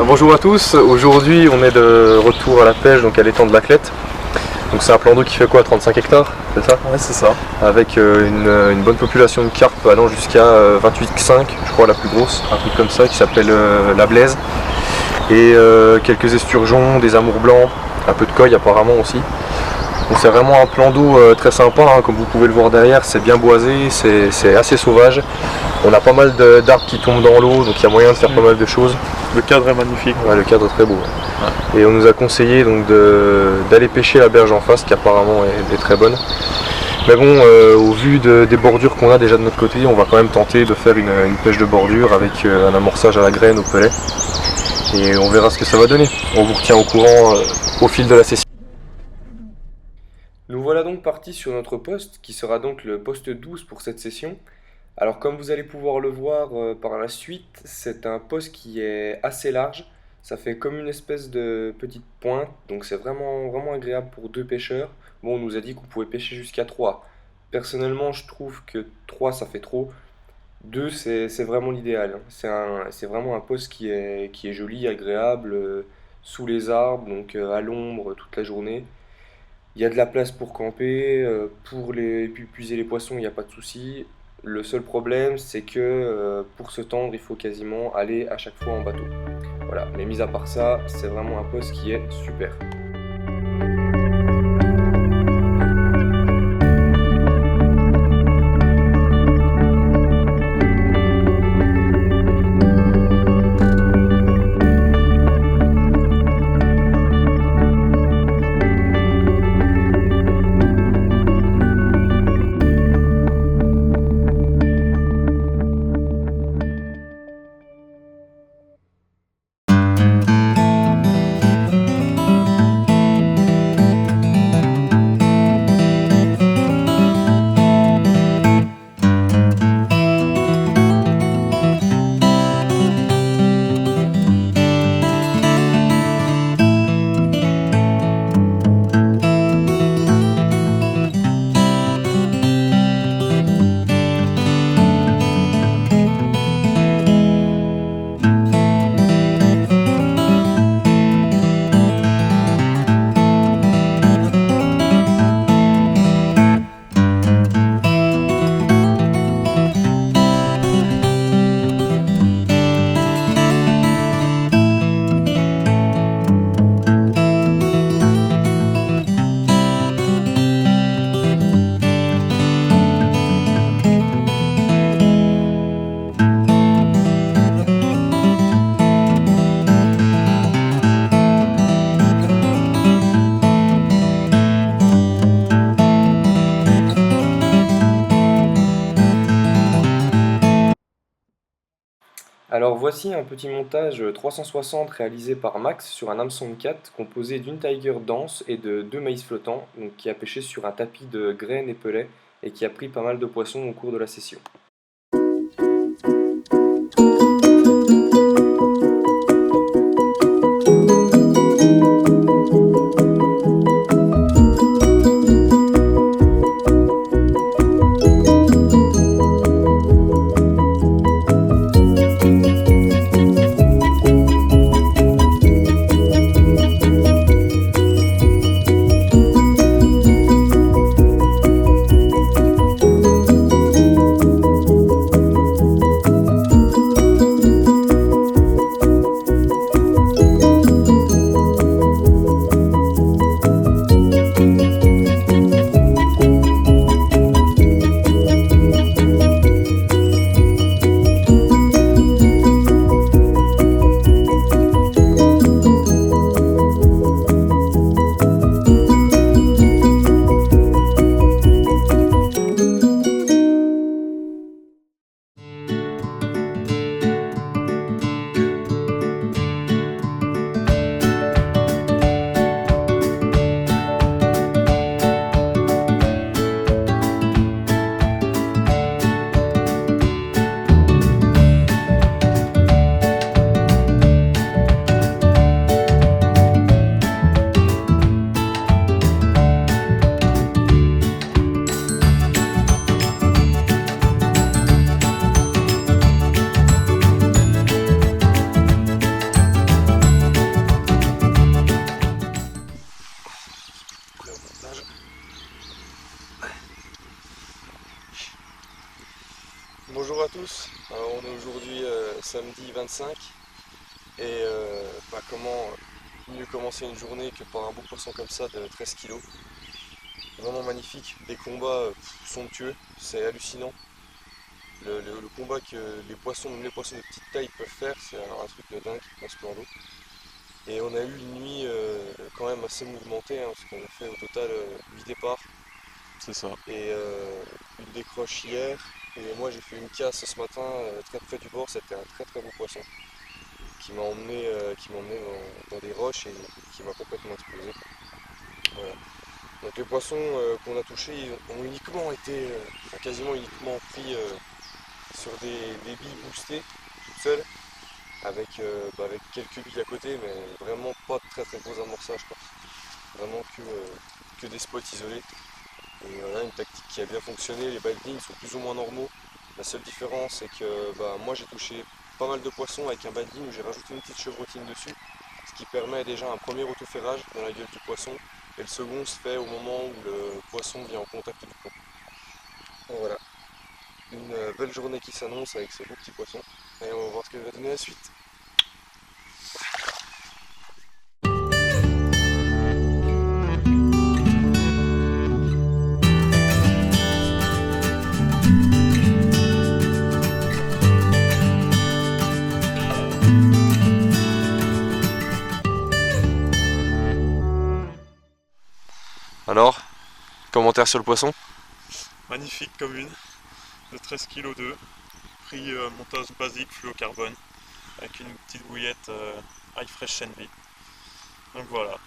Bonjour à tous, aujourd'hui on est de retour à la pêche donc à l'étang de la Clette. Donc c'est un plan d'eau qui fait quoi, 35 hectares, c'est ça? Ouais, c'est ça. Avec une bonne population de carpes allant jusqu'à 28,5, je crois la plus grosse, un truc comme ça qui s'appelle la Blaise. Et quelques esturgeons, des amours blancs, un peu de coille apparemment aussi. Donc c'est vraiment un plan d'eau très sympa, hein, comme vous pouvez le voir derrière, c'est bien boisé, c'est assez sauvage. On a pas mal d'arbres qui tombent dans l'eau, donc il y a moyen de faire pas mal de choses. Le cadre est magnifique. Ouais, le cadre est très beau. Ouais. Et on nous a conseillé donc d'aller pêcher la berge en face, qui apparemment est très bonne. Mais bon, au vu des bordures qu'on a déjà de notre côté, on va quand même tenter de faire une pêche de bordure avec un amorçage à la graine, au pelet. Et on verra ce que ça va donner. On vous retient au courant au fil de la session. Nous voilà donc partis sur notre poste, qui sera donc le poste 12 pour cette session. Alors comme vous allez pouvoir le voir par la suite, c'est un poste qui est assez large. Ça fait comme une espèce de petite pointe, donc c'est vraiment agréable pour deux pêcheurs. Bon, on nous a dit qu'on pouvait pêcher jusqu'à 3. Personnellement, je trouve que 3 ça fait trop. 2 c'est vraiment l'idéal, hein. C'est vraiment un poste qui est joli, agréable, sous les arbres, donc à l'ombre toute la journée. Il y a de la place pour camper, pour puiser les poissons, il n'y a pas de souci. Le seul problème, c'est que pour se tendre, il faut quasiment aller à chaque fois en bateau. Voilà, mais mis à part ça, c'est vraiment un poste qui est super. Alors voici un petit montage 360 réalisé par Max sur un hameçon de 4 composé d'une tiger dense et de 2 maïs flottants, donc qui a pêché sur un tapis de graines et pelets et qui a pris pas mal de poissons au cours de la session. samedi 25. Et comment mieux commencer une journée que par un beau poisson comme ça de 13 kilos. Vraiment magnifique, des combats somptueux, c'est hallucinant. Le combat que les poissons, même les poissons de petite taille peuvent faire, c'est un truc de dingue dans ce plan d'eau. Et on a eu une nuit quand même assez mouvementée, hein, parce qu'on a fait au total 8 départs C'est ça. et une décroche hier. Et moi j'ai fait une casse ce matin très près du bord, c'était un très très beau poisson qui m'a emmené dans des roches et qui m'a complètement explosé. Voilà. Donc les poissons qu'on a touchés ont uniquement été, enfin, quasiment uniquement pris sur des billes boostées toutes seules, avec quelques billes à côté, mais vraiment pas de très très gros amorçages, quoi. Vraiment que des spots isolés. Et voilà, une tactique qui a bien fonctionné, les bindings sont plus ou moins normaux. La seule différence c'est que moi j'ai touché pas mal de poissons avec un binding où j'ai rajouté une petite chevrotine dessus, ce qui permet déjà un premier autoferrage dans la gueule du poisson, et le second se fait au moment où le poisson vient en contact du fond. Donc voilà, une belle journée qui s'annonce avec ces beaux petits poissons, et on va voir ce qu'elle va donner la suite. Alors, commentaire sur le poisson? Magnifique commune de 13 kg 2, prix montage basique fluocarbone avec une petite bouillette high fresh Shenvi. Donc voilà.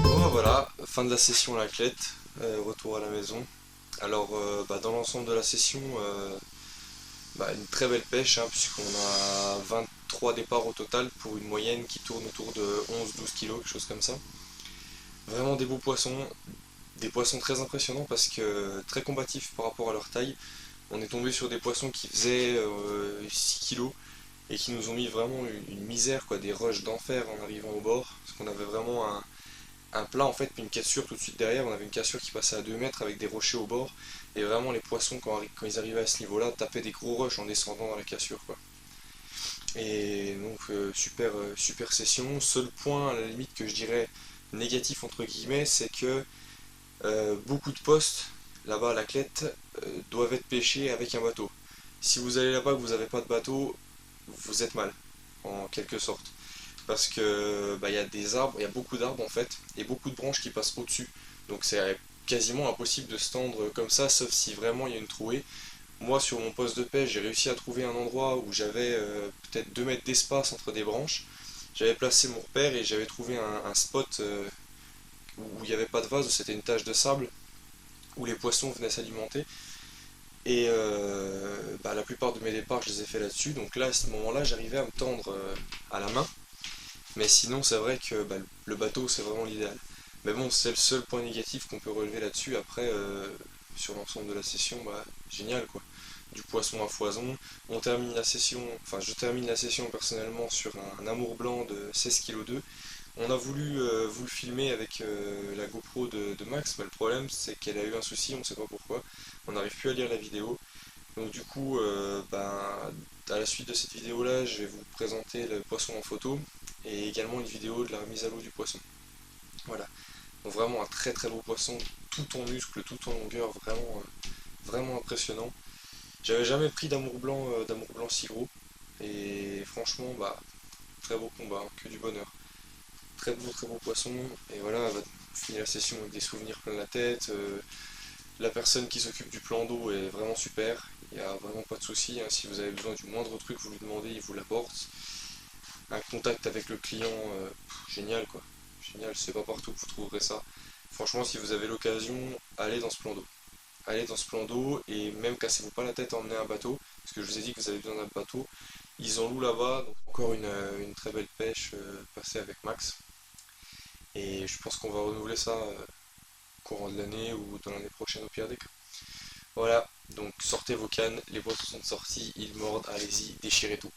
Bon, voilà, fin de la session à la clette, retour à la maison. Alors dans l'ensemble de la session, une très belle pêche, hein, puisqu'on a 23 départs au total pour une moyenne qui tourne autour de 11-12 kilos, quelque chose comme ça. Vraiment des poissons très impressionnants parce que très combatifs par rapport à leur taille. On est tombé sur des poissons qui faisaient 6 kilos et qui nous ont mis vraiment une misère, quoi, des rushs d'enfer en arrivant au bord, parce qu'on avait vraiment un plat en fait, puis une cassure tout de suite derrière. On avait une cassure qui passait à 2 mètres avec des rochers au bord, et vraiment les poissons quand ils arrivaient à ce niveau-là tapaient des gros rushs en descendant dans la cassure, quoi. Et donc super session. Seul point à la limite que je dirais négatif entre guillemets, c'est que beaucoup de postes là-bas à la Clette doivent être pêchés avec un bateau. Si vous allez là-bas et que vous n'avez pas de bateau, vous êtes mal, en quelque sorte. Parce que il y a des arbres, il y a beaucoup d'arbres en fait, et beaucoup de branches qui passent au-dessus. Donc c'est quasiment impossible de se tendre comme ça, sauf si vraiment il y a une trouée. Moi sur mon poste de pêche, j'ai réussi à trouver un endroit où j'avais peut-être 2 mètres d'espace entre des branches. J'avais placé mon repère et j'avais trouvé un spot où il n'y avait pas de vase, c'était une tache de sable, où les poissons venaient s'alimenter. Et bah, la plupart de mes départs, je les ai fait là-dessus. Donc là, à ce moment-là, j'arrivais à me tendre à la main. Mais sinon, c'est vrai que bah, le bateau, c'est vraiment l'idéal. Mais bon, c'est le seul point négatif qu'on peut relever là-dessus. Après, sur l'ensemble de la session, bah, génial quoi. Du poisson à foison. On termine la session, enfin, je termine la session personnellement sur un amour blanc de 16,2 kg. On a voulu vous le filmer avec la GoPro de Max, mais le problème c'est qu'elle a eu un souci, on ne sait pas pourquoi. On n'arrive plus à lire la vidéo. Donc du coup, ben, à la suite de cette vidéo là, je vais vous présenter le poisson en photo et également une vidéo de la remise à l'eau du poisson. Voilà. Donc vraiment un très très beau poisson, tout en muscle, tout en longueur, vraiment, vraiment impressionnant. J'avais jamais pris d'amour blanc si gros. Et franchement, bah, très beau combat, hein, que du bonheur. Très beau poisson. Et voilà, on va finir la session avec des souvenirs plein la tête. La personne qui s'occupe du plan d'eau est vraiment super. Il n'y a vraiment pas de souci, hein. Si vous avez besoin du moindre truc, vous lui demandez, il vous l'apporte. Un contact avec le client, génial quoi. Génial, c'est pas partout que vous trouverez ça. Franchement, si vous avez l'occasion, allez dans ce plan d'eau. Allez dans ce plan d'eau et même cassez-vous pas la tête à emmener un bateau, parce que je vous ai dit que vous avez besoin d'un bateau. Ils en louent là-bas, donc encore une très belle pêche passée avec Max. Et je pense qu'on va renouveler ça courant de l'année ou dans l'année prochaine au pire des cas. Voilà, donc sortez vos cannes, les poissons sont sortis, ils mordent, allez-y, déchirez tout.